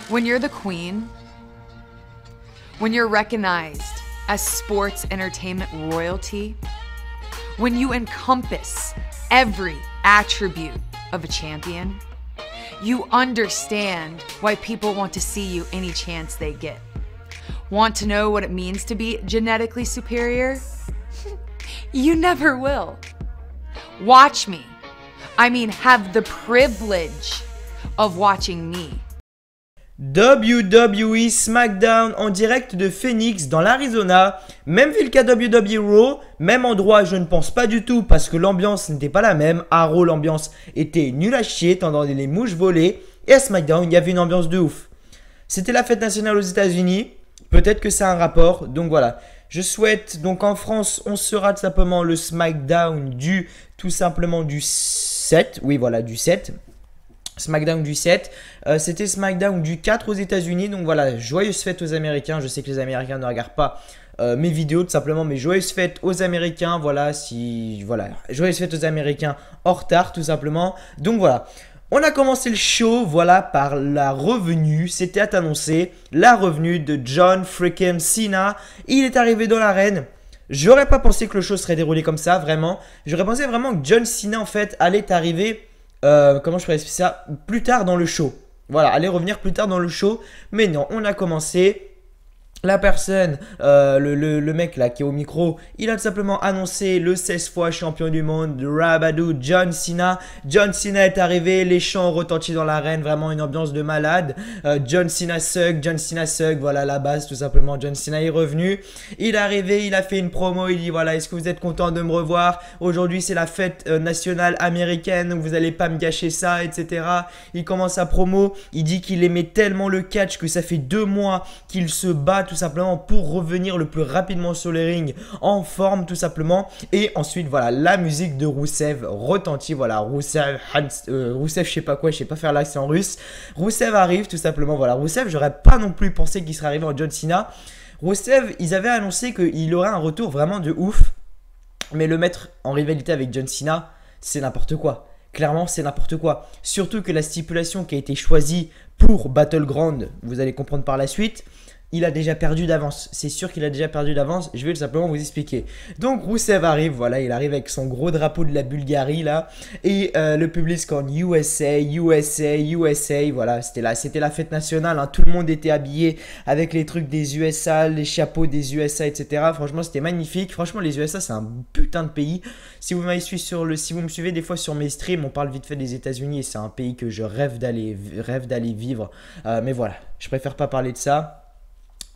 When you're the queen, when you're recognized as sports entertainment royalty, when you encompass every attribute of a champion, you understand why people want to see you any chance they get. Want to know what it means to be genetically superior? You never will. Watch me. I mean, have the privilege of watching me. WWE SmackDown en direct de Phoenix dans l'Arizona, même ville qu'à WWE Raw, même endroit je ne pense pas du tout parce que l'ambiance n'était pas la même. À Raw l'ambiance était nulle à chier, t'entendais les mouches voler, et à SmackDown il y avait une ambiance de ouf. C'était la fête nationale aux États-Unis, peut-être que ça a un rapport, donc voilà. Je souhaite, donc en France on sera tout simplement le SmackDown du, tout simplement du 7, oui voilà du 7. SmackDown du 7, c'était SmackDown du 4 aux États-Unis. Donc voilà, joyeuses fêtes aux Américains. Je sais que les Américains ne regardent pas mes vidéos tout simplement, mais joyeuses fêtes aux Américains. Voilà, joyeuses fêtes aux Américains en retard tout simplement. Donc voilà, on a commencé le show, voilà, par la revenue. C'était à t'annoncer, la revenue de John freaking Cena. Il est arrivé dans l'arène. J'aurais pas pensé que le show serait déroulé comme ça, vraiment. J'aurais pensé vraiment que John Cena en fait allait arriver. Comment je pourrais expliquer ça plus tard dans le show. Voilà, allez revenir plus tard dans le show. Mais non, on a commencé. La personne, le mec là qui est au micro, il a tout simplement annoncé le 16 fois champion du monde, Rabadou John Cena. John Cena est arrivé, les chants ont retenti dans l'arène, vraiment une ambiance de malade. John Cena suck, voilà la base tout simplement. John Cena est revenu, il est arrivé, il a fait une promo, il dit voilà, est-ce que vous êtes content de me revoir? Aujourd'hui c'est la fête nationale américaine, donc vous allez pas me gâcher ça, etc. Il commence sa promo, il dit qu'il aimait tellement le catch que ça fait 2 mois qu'il se bat tout simplement pour revenir le plus rapidement sur les rings en forme tout simplement. Et ensuite voilà, la musique de Rusev retentit, voilà, Rusev je sais pas quoi, je sais pas faire l'accent russe. Rusev arrive tout simplement, voilà, Rusev j'aurais pas non plus pensé qu'il serait arrivé en John Cena. Rusev, ils avaient annoncé qu'il aurait un retour vraiment de ouf, mais le mettre en rivalité avec John Cena, c'est n'importe quoi. Clairement, c'est n'importe quoi. Surtout que la stipulation qui a été choisie pour Battleground, vous allez comprendre par la suite, il a déjà perdu d'avance. C'est sûr qu'il a déjà perdu d'avance. Je vais tout simplement vous expliquer. Donc Rusev arrive, voilà, il arrive avec son gros drapeau de la Bulgarie là. Et le public score USA, USA, USA. Voilà, c'était la fête nationale. Hein. Tout le monde était habillé avec les trucs des USA, les chapeaux des USA, etc. Franchement, c'était magnifique. Franchement, les USA, c'est un putain de pays. Si vous me suivez des fois sur mes streams, on parle vite fait des États-Unis et c'est un pays que je rêve d'aller vivre. Mais voilà, je préfère pas parler de ça.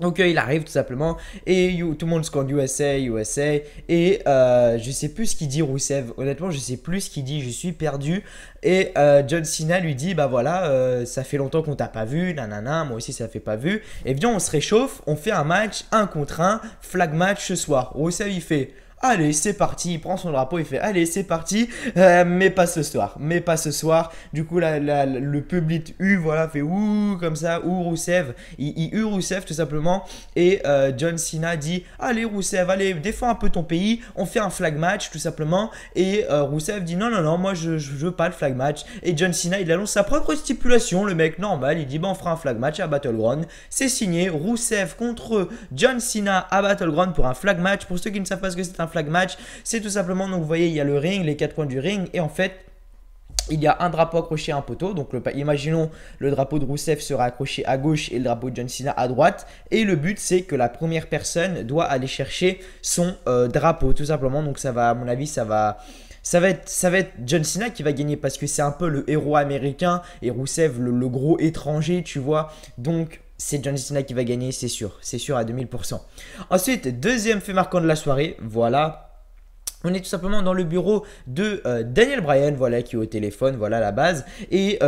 Donc il arrive tout simplement et tout le monde scande USA, USA et je sais plus ce qu'il dit Rusev, honnêtement je sais plus ce qu'il dit, je suis perdu. Et John Cena lui dit bah voilà, ça fait longtemps qu'on t'a pas vu, nanana, moi aussi ça fait pas vu. Et viens on se réchauffe, on fait un match 1 contre 1, flag match ce soir. Rusev il fait allez, c'est parti. Il prend son drapeau, il fait allez, c'est parti. Mais pas ce soir. Mais pas ce soir. Du coup, le public voilà, fait ouh, comme ça. Ouh, Rusev. Il hue Rusev tout simplement. Et John Cena dit allez, Rusev, allez, défends un peu ton pays. On fait un flag match tout simplement. Et Rusev dit non, non, non, moi je veux pas le flag match. Et John Cena, il annonce sa propre stipulation. Le mec normal, il dit bah, on fera un flag match à Battleground. C'est signé. Rusev contre John Cena à Battleground pour un flag match. Pour ceux qui ne savent pas ce que c'est un flag match, c'est tout simplement, donc vous voyez il y a le ring, les 4 coins du ring et en fait il y a un drapeau accroché à un poteau. Donc imaginons le drapeau de Rusev sera accroché à gauche et le drapeau de John Cena à droite et le but c'est que la première personne doit aller chercher son drapeau tout simplement. Donc ça va, à mon avis, ça va être John Cena qui va gagner parce que c'est un peu le héros américain et Rusev le gros étranger, tu vois. Donc c'est John Cena qui va gagner, c'est sûr à 2000%. Ensuite, deuxième fait marquant de la soirée, voilà. On est tout simplement dans le bureau de Daniel Bryan, voilà, qui est au téléphone, voilà la base. Et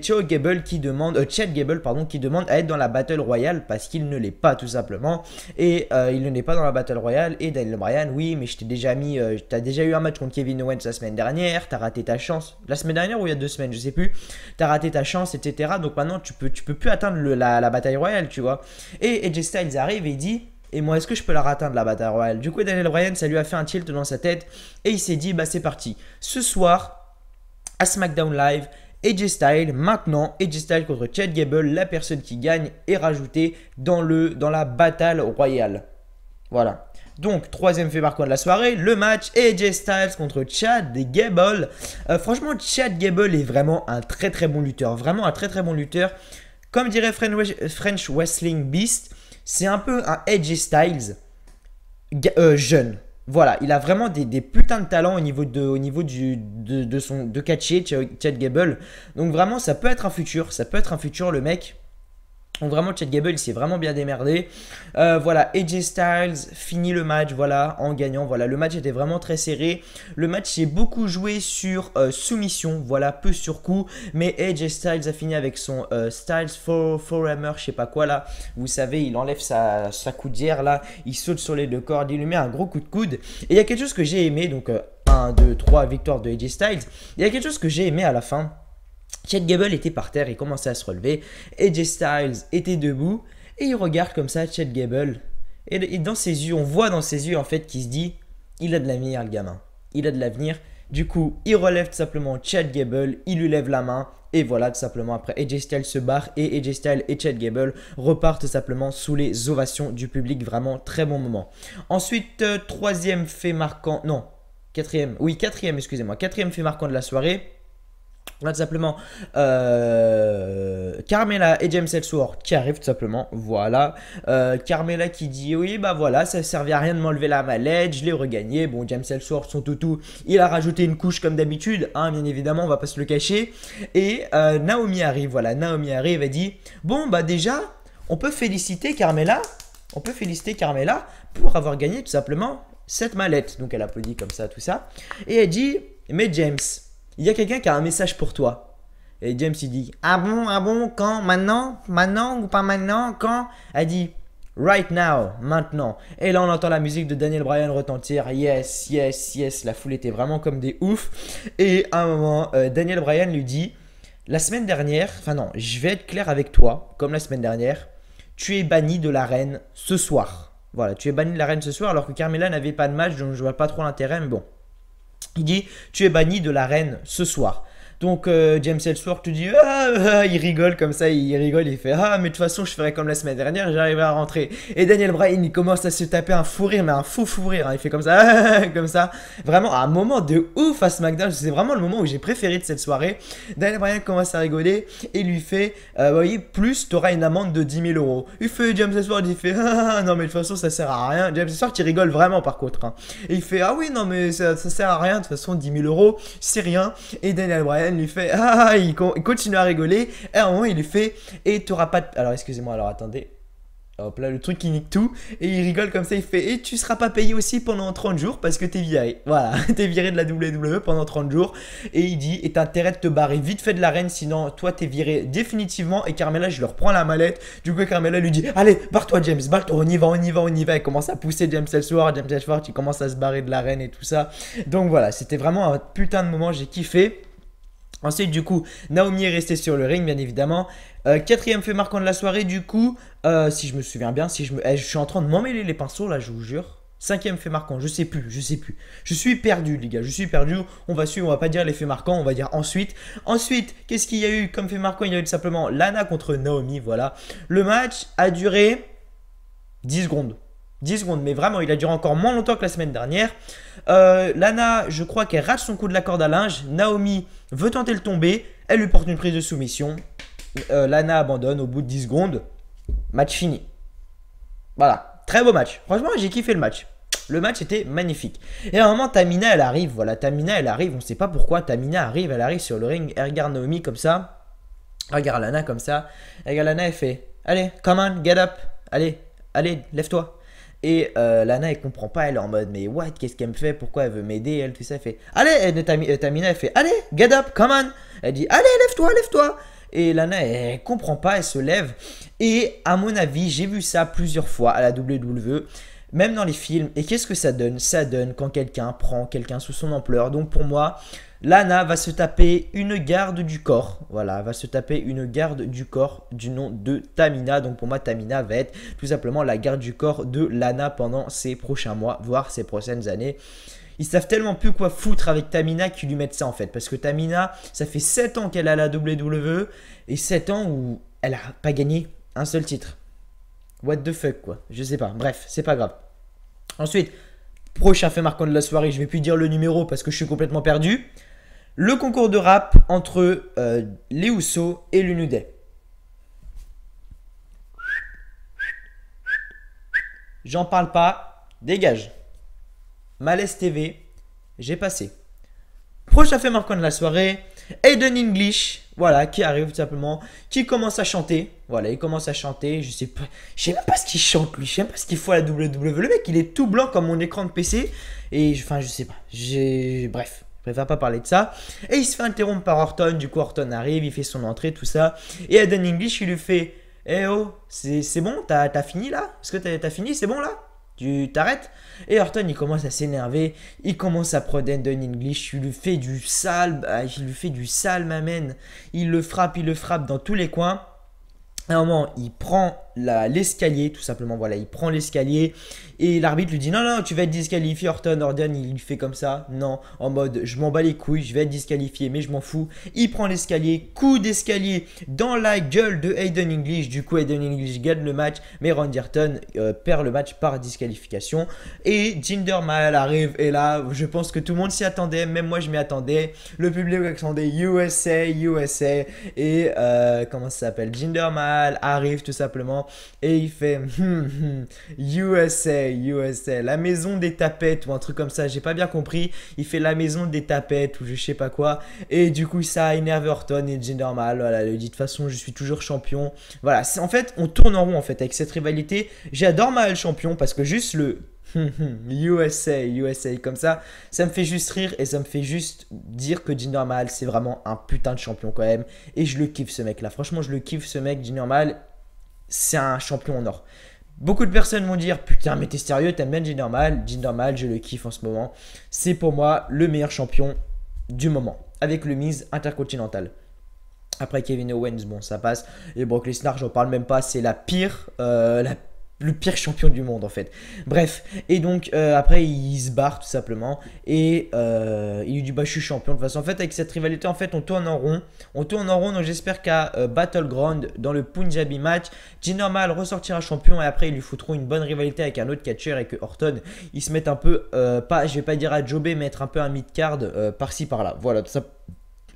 Chad Gable qui demande à être dans la Battle Royale parce qu'il ne l'est pas tout simplement. Et il ne l'est pas dans la Battle Royale. Et Daniel Bryan, oui, mais je t'ai déjà mis, t'as déjà eu un match contre Kevin Owens la semaine dernière, t'as raté ta chance. La semaine dernière ou il y a 2 semaines, je sais plus. T'as raté ta chance, etc. Donc maintenant, tu peux plus atteindre la bataille royale, tu vois. Et AJ Styles arrive et il dit... Et moi, est-ce que je peux la atteindre la bataille royale? Du coup, Daniel Bryan, ça lui a fait un tilt dans sa tête. Et il s'est dit, bah c'est parti. Ce soir, à SmackDown Live, AJ Styles. Maintenant, AJ Styles contre Chad Gable, la personne qui gagne est rajoutée dans la Battle Royale. Voilà. Donc, troisième fait marquant de la soirée, le match AJ Styles contre Chad Gable. Franchement, Chad Gable est vraiment un très très bon lutteur. Vraiment un très très bon lutteur. Comme dirait French Wrestling Beast, c'est un peu un AJ Styles jeune. Voilà, il a vraiment des putains de talents au niveau de catcher, Chad Gable. Donc vraiment, ça peut être un futur. Ça peut être un futur, le mec. Donc vraiment, Chad Gable, il s'est vraiment bien démerdé. Voilà, AJ Styles finit le match, voilà, en gagnant. Voilà, le match était vraiment très serré. Le match s'est beaucoup joué sur soumission, voilà, peu sur coup. Mais AJ Styles a fini avec son Styles Forehammer, je sais pas quoi là. Vous savez, il enlève sa coudière là, il saute sur les deux cordes, il lui met un gros coup de coude. Et il y a quelque chose que j'ai aimé, donc 1, 2, 3 victoire de AJ Styles. Il y a quelque chose que j'ai aimé à la fin. Chad Gable était par terre, il commençait à se relever. AJ Styles était debout et il regarde comme ça Chad Gable. Et dans ses yeux, on voit dans ses yeux en fait qu'il se dit, il a de l'avenir le gamin. Il a de l'avenir. Du coup, il relève tout simplement Chad Gable, il lui lève la main. Et voilà, tout simplement, après AJ Styles se barre et AJ Styles et Chad Gable repartent tout simplement sous les ovations du public. Vraiment très bon moment. Ensuite, troisième fait marquant, non, quatrième, excusez-moi, quatrième fait marquant de la soirée. Là, tout simplement, Carmella et James Ellsworth qui arrivent tout simplement, voilà. Carmella qui dit, oui, bah voilà, ça servait à rien de m'enlever la mallette, je l'ai regagné. Bon, James Ellsworth, son toutou, il a rajouté une couche comme d'habitude, hein, bien évidemment, on va pas se le cacher. Et Naomi arrive, voilà, Naomi arrive et dit, bon, bah déjà, on peut féliciter Carmella pour avoir gagné tout simplement cette mallette. Donc, elle applaudit comme ça, tout ça. Et elle dit, mais James, il y a quelqu'un qui a un message pour toi. Et James il dit, ah bon, quand, maintenant ou pas maintenant, quand? Elle dit, right now, maintenant. Et là on entend la musique de Daniel Bryan retentir, yes, la foule était vraiment comme des oufs. Et à un moment, Daniel Bryan lui dit, la semaine dernière, enfin non, je vais être clair avec toi, comme la semaine dernière, tu es banni de l'arène ce soir. Voilà, tu es banni de l'arène ce soir alors que Carmella n'avait pas de match, donc je vois pas trop l'intérêt, mais bon. Il dit, tu es banni de l'arène ce soir. Donc James Ellsworth te dit, il rigole comme ça, il fait, mais de toute façon je ferai comme la semaine dernière, j'arriverai à rentrer. Et Daniel Bryan il commence à se taper un fou rire, mais un fou rire, hein. Il fait comme ça, comme ça. Vraiment un moment de ouf à SmackDown, c'est vraiment le moment où j'ai préféré de cette soirée. Daniel Bryan commence à rigoler et lui fait, voyez, plus t'auras une amende de 10 000 €. Il fait, James Ellsworth il fait, non mais de toute façon ça sert à rien. James Ellsworth il rigole vraiment par contre, hein. Et il fait, ah oui non mais ça sert à rien, de toute façon 10 000 € c'est rien. Et Daniel Bryan lui fait, il continue à rigoler. Et à un moment il lui fait, et t'auras pas de... Alors excusez-moi, alors attendez, hop là le truc qui nique tout. Et il rigole comme ça, il fait, et tu seras pas payé aussi pendant 30 jours parce que t'es viré. Voilà, t'es viré de la WWE pendant 30 jours. Et il dit, et t'as intérêt de te barrer vite fait de l'arène, sinon toi t'es viré définitivement. Et Carmella je leur prends la mallette. Du coup Carmella lui dit, allez barre-toi James, barre-toi, on y va. Elle commence à pousser James Ellsworth il commence à se barrer de l'arène et tout ça. Donc voilà, c'était vraiment un putain de moment, j'ai kiffé. Ensuite, du coup, Naomi est restée sur le ring, bien évidemment. Quatrième fait marquant de la soirée, du coup, si je me souviens bien, je suis en train de m'emmêler les pinceaux, là, je vous jure. Cinquième fait marquant, je sais plus. Je suis perdu, les gars, je suis perdu. On va suivre, on va pas dire les faits marquants, on va dire ensuite. Ensuite, qu'est-ce qu'il y a eu comme fait marquant? Il y a eu tout simplement Lana contre Naomi, voilà. Le match a duré 10 secondes. 10 secondes, mais vraiment, il a duré encore moins longtemps que la semaine dernière. Lana, je crois qu'elle rate son coup de la corde à linge. Naomi veut tenter le tomber. Elle lui porte une prise de soumission. Lana abandonne au bout de 10 secondes. Match fini. Voilà, très beau match. Franchement, j'ai kiffé le match. Le match était magnifique. Et à un moment, Tamina, elle arrive. Voilà, Tamina, elle arrive. On ne sait pas pourquoi. Tamina arrive, elle arrive sur le ring. Elle regarde Naomi comme ça. Elle regarde Lana comme ça. Elle regarde Lana, elle fait, allez, come on, get up. Allez, lève-toi. Et Lana elle comprend pas, elle est en mode mais what, qu'est-ce qu'elle me fait, pourquoi elle veut m'aider, elle tout ça, elle fait allez, Tamina elle fait allez, get up, come on. Elle dit allez, lève-toi. Et Lana elle comprend pas, elle se lève. Et à mon avis, j'ai vu ça plusieurs fois à la WWE, même dans les films. Et qu'est-ce que ça donne? Ça donne quand quelqu'un prend quelqu'un sous son ampleur. Donc pour moi, Lana va se taper une garde du corps. Voilà, va se taper une garde du corps du nom de Tamina. Donc pour moi, Tamina va être tout simplement la garde du corps de Lana pendant ces prochains mois, voire ces prochaines années. Ils savent tellement plus quoi foutre avec Tamina qu'ils lui mettent ça en fait. Parce que Tamina, ça fait 7 ans qu'elle est à la WWE et 7 ans où elle a pas gagné un seul titre. What the fuck quoi, je sais pas. Bref, c'est pas grave. Ensuite, prochain fait marquant de la soirée, je vais plus dire le numéro parce que je suis complètement perdu. Le concours de rap entre les Usos et le New Day. J'en parle pas, dégage. Malaise TV, j'ai passé. Prochain fait marquant de la soirée, Aiden English, voilà, qui arrive tout simplement, qui commence à chanter. Voilà, il commence à chanter, je sais même pas ce qu'il chante lui, je sais même pas ce qu'il faut à la WWE. Le mec, il est tout blanc comme mon écran de PC. Et enfin, je sais pas, bref. Je préfère pas parler de ça. Et il se fait interrompre par Orton. Du coup, Orton arrive, il fait son entrée, tout ça. Et Aiden English, il lui fait: eh oh, c'est bon, t'as fini là? Est-ce que t'as fini? C'est bon là? Tu t'arrêtes? Et Orton, il commence à s'énerver. Il commence à prendre Aiden English. Il lui fait du sale. M'amène. Il le frappe dans tous les coins. À un moment, il prend l'escalier, tout simplement. Voilà, il prend l'escalier et l'arbitre lui dit: non, non, tu vas être disqualifié, Orton. Orton, il lui fait comme ça. Non, en mode, je m'en bats les couilles, je vais être disqualifié, mais je m'en fous. Il prend l'escalier, coup d'escalier dans la gueule de Aiden English. Du coup, Aiden English gagne le match, mais Randy Orton perd le match par disqualification. Et Jinder Mahal arrive, et là, je pense que tout le monde s'y attendait, même moi je m'y attendais. Le public attendait USA. Et comment ça s'appelle? Jinder Mahal arrive tout simplement. Et il fait USA, la maison des tapettes ou un truc comme ça, j'ai pas bien compris. Il fait la maison des tapettes ou je sais pas quoi. Et du coup, ça a énervé Orton et Jinder Mahal. Voilà, il dit: de toute façon, je suis toujours champion. Voilà, en fait, on tourne en rond en fait avec cette rivalité. J'adore Mahal champion parce que juste le USA comme ça me fait juste rire et ça me fait juste dire que Jinder Mahal, c'est vraiment un putain de champion quand même. Et je le kiffe ce mec là. Franchement, je le kiffe ce mec, Jinder Mahal. C'est un champion en or. Beaucoup de personnes vont dire: putain, mais t'es sérieux, t'aimes bien Jinder Mahal? Jinder Mahal, je le kiffe en ce moment. C'est pour moi le meilleur champion du moment. Avec le Miz Intercontinental. Après Kevin Owens, bon, ça passe. Et Brock Lesnar, j'en parle même pas. C'est le pire champion du monde en fait. Bref, et donc après il se barre tout simplement et il lui dit: bah je suis champion. De toute façon, en fait, avec cette rivalité, en fait, on tourne en rond. Donc j'espère qu'à Battleground, dans le Punjabi match, Jinder Mahal ressortira champion et après ils lui foutront une bonne rivalité avec un autre catcheur et que Orton il se mette un peu, je vais pas dire à jobber, mais être un peu un mid-card par-ci par-là. Voilà, tout ça.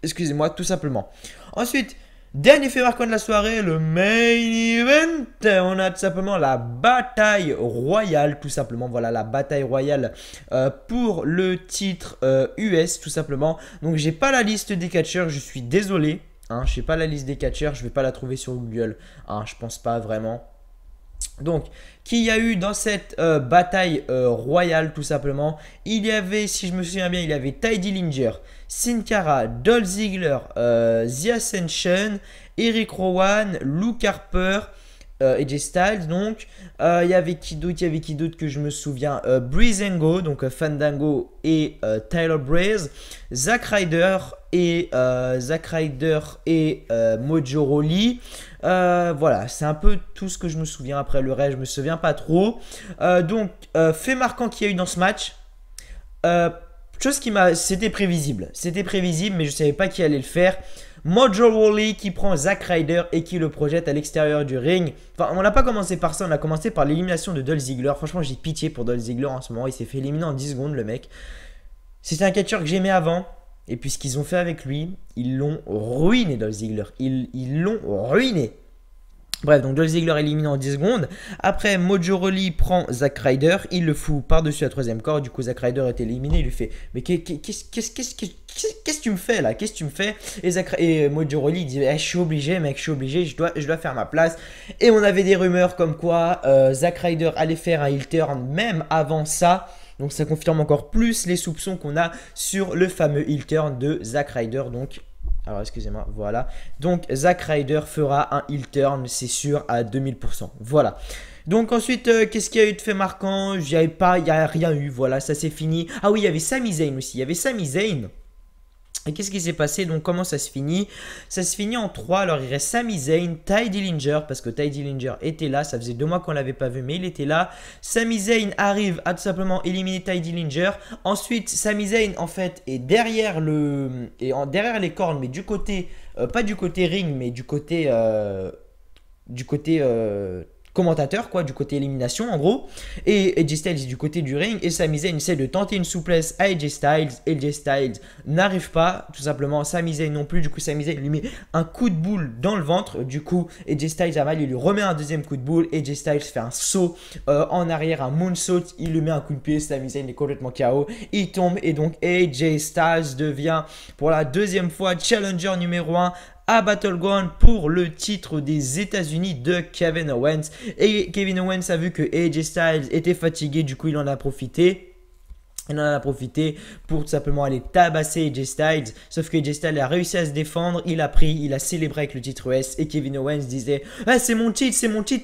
Excusez-moi, tout simplement. Ensuite, dernier fait marquant de la soirée, le main event. On a tout simplement la bataille royale, tout simplement. Voilà, la bataille royale pour le titre US, tout simplement. Donc, j'ai pas la liste des catcheurs, je suis désolé. Hein, je n'ai pas la liste des catcheurs, je vais pas la trouver sur Google. Hein, je pense pas vraiment. Donc, qui y a eu dans cette bataille royale, tout simplement? Il y avait, si je me souviens bien, il y avait Ty Dillinger, Sin Cara, Dolph Ziggler, The Ascension, Eric Rowan, Luke Harper, AJ Styles. Donc, il y avait qui d'autre que je me souviens? Breezango, donc Fandango et Tyler Breeze, Zack Ryder et Mojo Rawley. Voilà, c'est un peu tout ce que je me souviens. Après le reste, je me souviens pas trop. Donc, fait marquant qu'il y a eu dans ce match. Chose qui c'était prévisible, mais je savais pas qui allait le faire. Mojo Rawley qui prend Zack Ryder et qui le projette à l'extérieur du ring. Enfin, on n'a pas commencé par ça, on a commencé par l'élimination de Dolph Ziggler. Franchement, j'ai pitié pour Dolph Ziggler en ce moment. Il s'est fait éliminer en 10 secondes, le mec. C'était un catcheur que j'aimais avant. Et puis ce qu'ils ont fait avec lui, ils l'ont ruiné, Dolph Ziggler. Ils l'ont ruiné. Bref, donc Dolph Ziggler éliminé en 10 secondes. Après, Mojo Rawley prend Zack Ryder. Il le fout par-dessus la troisième corde. Du coup, Zack Ryder est éliminé. Il lui fait: mais qu'est-ce que tu me fais là? Qu'est-ce que tu me fais? Et Mojo Rawley dit: je suis obligé, mec, je suis obligé. Je dois faire ma place. Et on avait des rumeurs comme quoi Zack Ryder allait faire un heel turn même avant ça. Donc ça confirme encore plus les soupçons qu'on a sur le fameux heel turn de Zack Ryder. Donc, alors excusez-moi, voilà. Donc Zack Ryder fera un heel turn, c'est sûr, à 2000%. Voilà. Donc ensuite, qu'est-ce qu'il y a eu de fait marquant? Il n'y a rien eu, voilà, ça c'est fini. Ah oui, il y avait Sami Zayn aussi. Il y avait Sami Zayn Et qu'est-ce qui s'est passé? Donc comment ça se finit? Ça se finit en 3. Alors il reste Sami Zayn, Ty Dillinger, parce que Ty Dillinger était là. Ça faisait 2 mois qu'on ne l'avait pas vu, mais il était là. Sami Zayn arrive à tout simplement éliminer Ty Dillinger. Ensuite, Sami Zayn en fait est derrière derrière les cornes, mais du côté, pas du côté ring, mais du côté commentateur, quoi, du côté élimination en gros. Et AJ Styles est du côté du ring, et Sami Zayn essaie de tenter une souplesse à AJ Styles. AJ Styles n'arrive pas, tout simplement. Sami Zayn non plus. Du coup, Sami Zayn lui met un coup de boule dans le ventre. Du coup, AJ Styles a mal, il lui remet un deuxième coup de boule. AJ Styles fait un saut en arrière, un moonsault, il lui met un coup de pied. Sami Zayn est complètement KO, il tombe, et donc AJ Styles devient pour la deuxième fois challenger numéro 1 à Battleground pour le titre des États-Unis de Kevin Owens. Et Kevin Owens a vu que AJ Styles était fatigué, du coup il en a profité. Il en a profité pour tout simplement aller tabasser AJ Styles. Sauf que AJ Styles a réussi à se défendre. Il a célébré avec le titre US. Et Kevin Owens disait ah, c'est mon titre,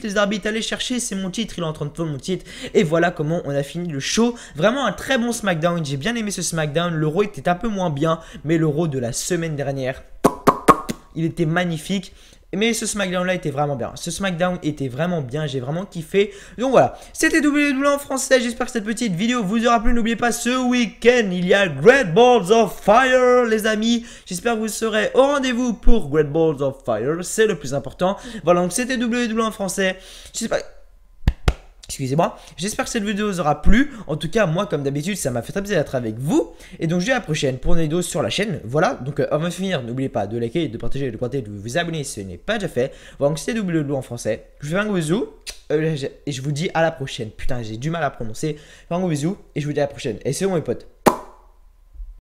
les arbitres, allez chercher, c'est mon titre. Il est en train de prendre mon titre. Et voilà comment on a fini le show. Vraiment un très bon SmackDown. J'ai bien aimé ce SmackDown. Le Raw était un peu moins bien, mais le Raw de la semaine dernière, il était magnifique. Mais ce SmackDown là était vraiment bien. Ce SmackDown était vraiment bien. J'ai vraiment kiffé. Donc voilà. C'était WWE en français. J'espère que cette petite vidéo vous aura plu. N'oubliez pas, ce week-end, il y a Great Balls of Fire, les amis. J'espère que vous serez au rendez-vous pour Great Balls of Fire. C'est le plus important. Voilà. Donc c'était WWE en français. J'espère... Excusez-moi, j'espère que cette vidéo vous aura plu. En tout cas, moi, comme d'habitude, ça m'a fait très plaisir d'être avec vous. Et donc, je vous dis à la prochaine pour une vidéo sur la chaîne. Voilà, donc avant de finir, n'oubliez pas de liker, de partager, de commenter, de vous abonner si ce n'est pas déjà fait. Voilà, donc c'était WWE en français. Je vous fais un gros bisou et je vous dis à la prochaine. Putain, j'ai du mal à prononcer. Je vous fais un gros bisou et je vous dis à la prochaine. Et c'est bon, mes potes.